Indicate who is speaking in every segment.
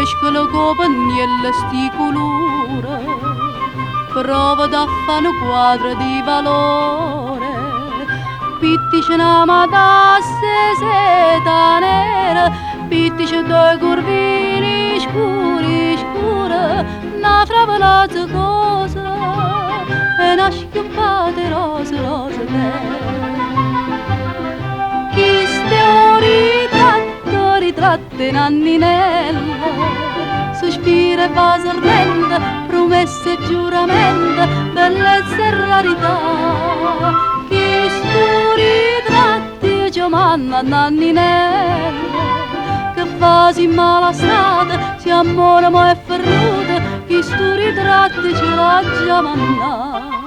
Speaker 1: mescolo con pennelle sti colore, prova da fare un quadro di valore, pittice una matasse seta nera, pittice due curvini scuri scura, una fravolazza cosa, e una schiuppate rose rose chi ste ritratto in anninella, sospira e va ardente, promesse e giuramento, bellezza e rarità. Chi stu ritratti ci manna nanninella, che fa si mala strada, si ammoramo e ferruta, chi stu ritratti ce l'ha già manna.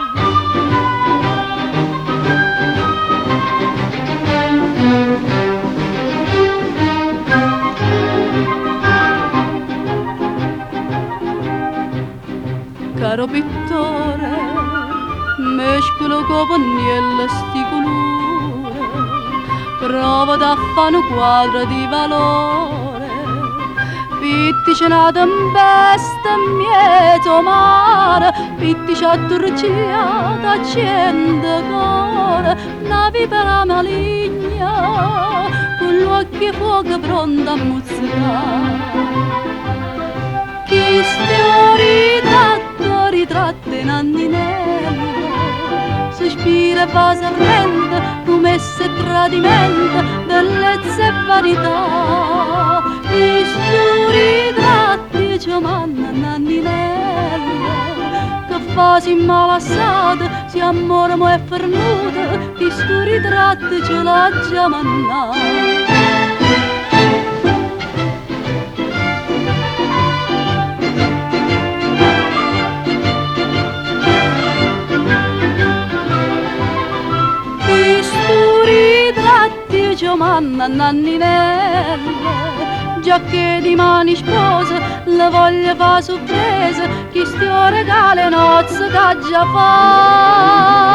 Speaker 1: Caro pittore, mescolo con pennelle sti colore, prova da fare un quadro di valore, pittice una tempesta in mezzo mare, pittice addorciata, accende cuore, una vipera maligna, con gli occhi fuoco pronta a muzzicare. Chi ritratto in anninella, sospira e va serrente, promesse e tradimento, bellezza e vanità. Chi ritratti ci manna nanninella, che fa si malassata, si ammoramo e fermuta, chi ritratti ce l'ha già manna. Manna nanninella, già che di mani sposa la voglia fa sorpresa, chi sti regale nozze che già fa.